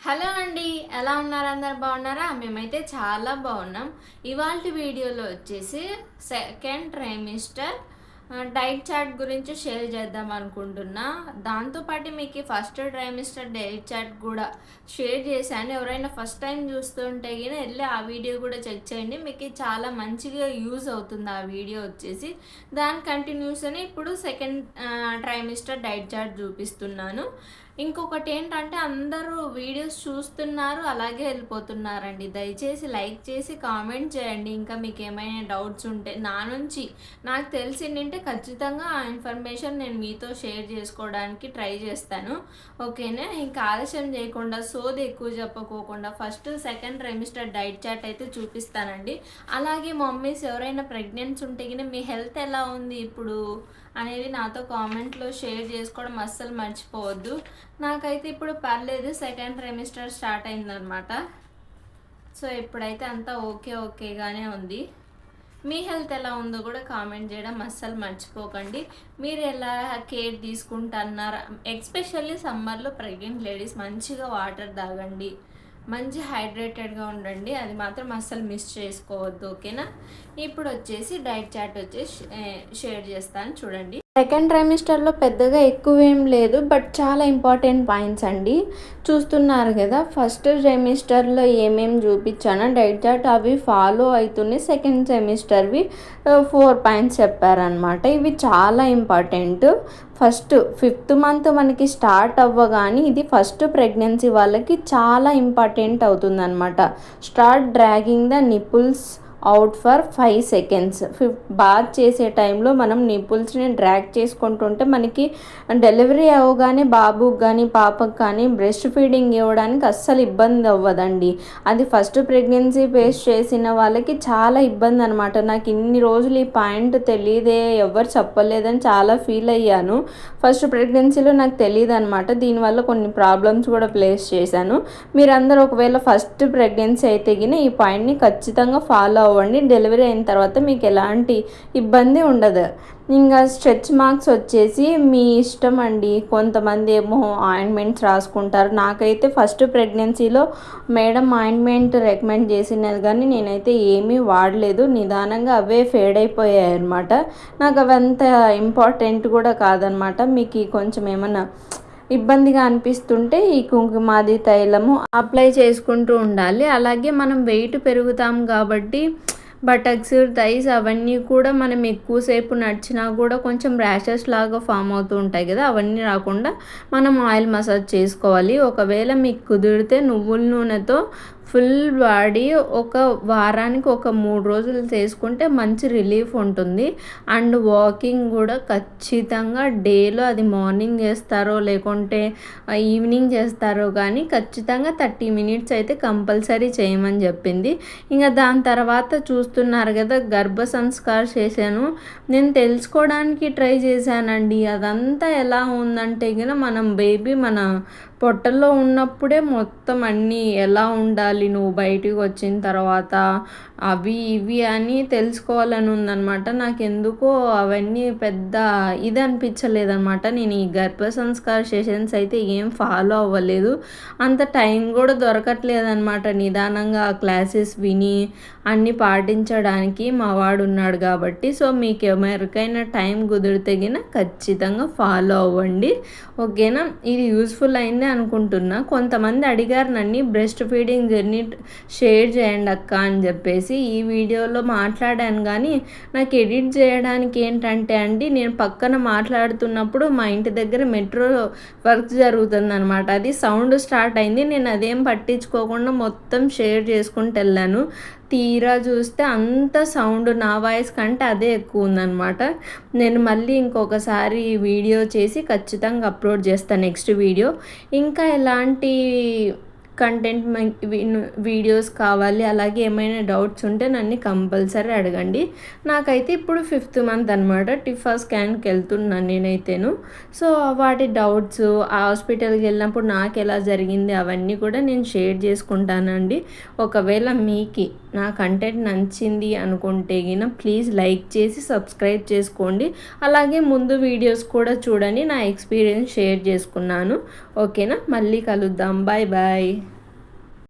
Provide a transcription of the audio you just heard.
Hello అండి. ఎలా ఉన్నారు? అందరు బాగున్నారా? మేమైతే చాలా బాగున్నాం. ఇవాల్టి వీడియోలో వచ్చేసి సెకండ్ ట్రైమిస్టర్ డైట్ చార్ట్ గురించి షేర్ చేద్దాం అనుకుంటున్నా. దాంతోపాటు మీకు ఫస్ట్ ట్రైమిస్టర్ డైట్ చార్ట్ కూడా షేర్ చేశాను. ఎవరైనా ఫస్ట్ టైం చూస్తుంటే గిన వెళ్ళి ఆ వీడియో కూడా చెక్ చేయండి. మీకు చాలా మంచిగా యూజ్ అవుతుంది ఆ వీడియో వచ్చేసి. దాని కంటిన్యూషన్ ఇప్పుడు సెకండ్ ట్రైమిస్టర్ డైట్ చార్ట్ చూపిస్తున్నాను. ఇంకొకటి ఏంటంటే అందరూ వీడియోస్ చూస్తున్నారు, అలాగే వెళ్ళిపోతున్నారండి. దయచేసి లైక్ చేసి కామెంట్ చేయండి. ఇంకా మీకు ఏమైనా డౌట్స్ ఉంటే నా నుంచి నాకు తెలిసిందంటే ఖచ్చితంగా ఆ ఇన్ఫర్మేషన్ నేను మీతో షేర్ చేసుకోవడానికి ట్రై చేస్తాను. ఓకేనా? ఇంకా ఆలస్యం చేయకుండా సోది ఎక్కువ చెప్పకోకుండా first second trimester diet chart అయితే చూపిస్తానండి. అలాగే మమ్మీస్ ఎవరైనా ప్రెగ్నెన్సీ ఉంటే గిన మీ హెల్త్ ఎలా ఉంది ఇప్పుడు అనేది నాతో కామెంట్లో షేర్ చేసుకోవడం అస్సలు మర్చిపోవద్దు. నాకైతే ఇప్పుడు పర్లేదు, సెకండ్ ట్రైమిస్టర్ స్టార్ట్ అయిందనమాట. సో ఇప్పుడైతే అంతా ఓకేగానే ఉంది. మీ హెల్త్ ఎలా ఉందో కూడా కామెంట్ చేయడం అస్సలు మర్చిపోకండి. మీరు ఎలా కేర్ తీసుకుంటున్నారా? ఎస్పెషల్లీ సమ్మర్లో ప్రెగ్నెంట్ లేడీస్ మంచిగా వాటర్ తాగండి, మంచి హైడ్రేటెడ్గా ఉండండి. అది మాత్రం అస్సలు మిస్ చేసుకోవద్దు. ఓకేనా? ఇప్పుడు వచ్చేసి డైట్ చార్ట్ వచ్చేసి షేర్ చేస్తాను చూడండి. సెకండ్ ట్రైమిస్టర్లో పెద్దగా ఎక్కువ ఏం లేదు, బట్ చాలా ఇంపార్టెంట్ పాయింట్స్ అండి. చూస్తున్నారు కదా, ఫస్ట్ ట్రైమిస్టర్లో ఏమేమి చూపించానో డైట్ చార్ట్ అవి ఫాలో అవుతున్నాయి. సెకండ్ సెమిస్టర్వి 4 పాయింట్స్ చెప్పారనమాట. ఇవి చాలా ఇంపార్టెంట్. ఫస్ట్ 5th మంత్ మనకి స్టార్ట్ అవ్వగానే ఇది ఫస్ట్ ప్రెగ్నెన్సీ వాళ్ళకి చాలా ఇంపార్టెంట్ అవుతుందన్నమాట. Start dragging the nipples out for 5 seconds. Bath చేసే టైంలో మనం నిపుల్స్ని డ్రాగ్ చేసుకుంటుంటే మనకి డెలివరీ అవ్వగానే బాబుకి కానీ పాపకు కానీ బ్రెస్ట్ ఫీడింగ్ ఇవ్వడానికి అస్సలు ఇబ్బంది అవ్వదండి. అది ఫస్ట్ ప్రెగ్నెన్సీ ఫేస్ చేసిన వాళ్ళకి చాలా ఇబ్బంది అనమాట. నాకు ఇన్ని రోజులు ఈ పాయింట్ తెలియదే, ఎవరు చెప్పలేదని చాలా ఫీల్ అయ్యాను. ఫస్ట్ ప్రెగ్నెన్సీలో నాకు తెలియదు అనమాట. దీనివల్ల కొన్ని ప్రాబ్లమ్స్ కూడా ఫేస్ చేశాను. మీరందరూ ఒకవేళ ఫస్ట్ ప్రెగ్నెన్సీ అయితే గిన ఈ పాయింట్ని ఖచ్చితంగా ఫాలో అవ్వండి. డెలివరీ అయిన తర్వాత మీకు ఎలాంటి ఇబ్బంది ఉండదు. ఇంకా స్ట్రెచ్ మార్క్స్ వచ్చేసి మీ ఇష్టం అండి. కొంతమంది ఏమో ఆయింట్మెంట్స్ రాసుకుంటారు. నాకైతే ఫస్ట్ ప్రెగ్నెన్సీలో మేడం ఆయింట్మెంట్ రికమెండ్ చేసినది కానీ నేనైతే ఏమీ వాడలేదు. నిదానంగా అవే ఫేడ్ అయిపోయాయి అనమాట. నాకు అవంత ఇంపార్టెంట్ కూడా కాదనమాట. మీకు కొంచెం ఏమన్నా ఇబ్బందిగా అనిపిస్తుంటే ఈ కుంకుమాది తైలము అప్లై చేసుకుంటూ ఉండాలి. అలాగే మనం వెయిట్ పెరుగుతాం కాబట్టి బటక్స్ థైస్ అవన్నీ కూడా మనం ఎక్కువసేపు నడిచినా కూడా కొంచెం ర్యాషెస్ లాగా ఫామ్ అవుతూ ఉంటాయి కదా, అవన్నీ రాకుండా మనం ఆయిల్ మసాజ్ చేసుకోవాలి. ఒకవేళ మీకు కుదిరితే నువ్వుల నూనెతో ఫుల్ బాడీ ఒక వారానికి ఒక 3 రోజులు చేసుకుంటే మంచి రిలీఫ్ ఉంటుంది. అండ్ వాకింగ్ కూడా ఖచ్చితంగా డేలో, అది మార్నింగ్ చేస్తారో లేకుంటే ఈవినింగ్ చేస్తారో కానీ ఖచ్చితంగా 30 minutes అయితే కంపల్సరీ చేయమని చెప్పింది. ఇంకా దాని తర్వాత చూస్తున్నారు కదా, గర్భ సంస్కార్ చేశాను. నేను తెలుసుకోవడానికి ట్రై చేశానండి. అదంతా ఎలా ఉందంటే కనుక మనం బేబీ మన పొట్టల్లో ఉన్నప్పుడే మొత్తం అన్నీ ఎలా ఉండాలి, నువ్వు బయటికి వచ్చిన తర్వాత అవి ఇవి అని తెలుసుకోవాలని ఉందన్నమాట. నాకు ఎందుకో అవన్నీ పెద్ద ఇది అనిపించలేదన్నమాట. నేను ఈ గర్భ సంస్కార సెషన్స్ అయితే ఏం ఫాలో అవ్వలేదు. అంత టైం కూడా దొరకట్లేదన్నమాట. నిదానంగా క్లాసెస్ విని అన్నీ పాటించడానికి మా వాడు ఉన్నాడు కాబట్టి. సో మీకు ఎవరికైనా టైం కుదిరితే గిన ఖచ్చితంగా ఫాలో అవ్వండి. ఓకేనా? ఇది యూస్ఫుల్ అయింది అనుకుంటున్నా. కొంతమంది అడిగారు నన్ను బ్రెస్ట్ ఫీడింగ్ జర్నీ షేర్ చేయండి అక్క అని చెప్పేసి. ఈ వీడియోలో మాట్లాడాను కానీ నాకు ఎడిట్ చేయడానికి ఏంటంటే అండి, నేను పక్కన మాట్లాడుతున్నప్పుడు మా ఇంటి దగ్గర మెట్రో వర్క్ జరుగుతుందనమాట. అది సౌండ్ స్టార్ట్ అయింది. నేను అదేం పట్టించుకోకుండా మొత్తం షేర్ చేసుకుంటూ వెళ్ళాను. తీరా చూస్తే అంత సౌండ్ నా వాయిస్ కంటే అదే ఎక్కువ ఉందన్నమాట. నేను మళ్ళీ ఇంకొకసారి వీడియో చేసి ఖచ్చితంగా అప్లోడ్ చేస్తాను నెక్స్ట్ వీడియో. ఇంకా ఎలాంటి కంటెంట్ వీడియోస్ కావాలి, అలాగే ఏమైనా డౌట్స్ ఉంటే నన్ను కంపల్సరీ అడగండి. నాకైతే ఇప్పుడు 5th మంత్ అనమాట. టిఫా స్కాన్కి వెళ్తున్నాను నేనైతేను. సో వాటి డౌట్స్, ఆ హాస్పిటల్కి వెళ్ళినప్పుడు నాకు ఎలా జరిగింది అవన్నీ కూడా నేను షేర్ చేసుకుంటానండి. ఒకవేళ మీకు నా కంటెంట్ నచ్చింది అనుకుంటే గిన ప్లీజ్ లైక్ చేసి సబ్స్క్రైబ్ చేసుకోండి. అలాగే ముందు వీడియోస్ కూడా చూడండి. నా ఎక్స్పీరియన్స్ షేర్ చేసుకున్నాను. ఓకేనా? మళ్ళీ కలుద్దాం. Bye bye.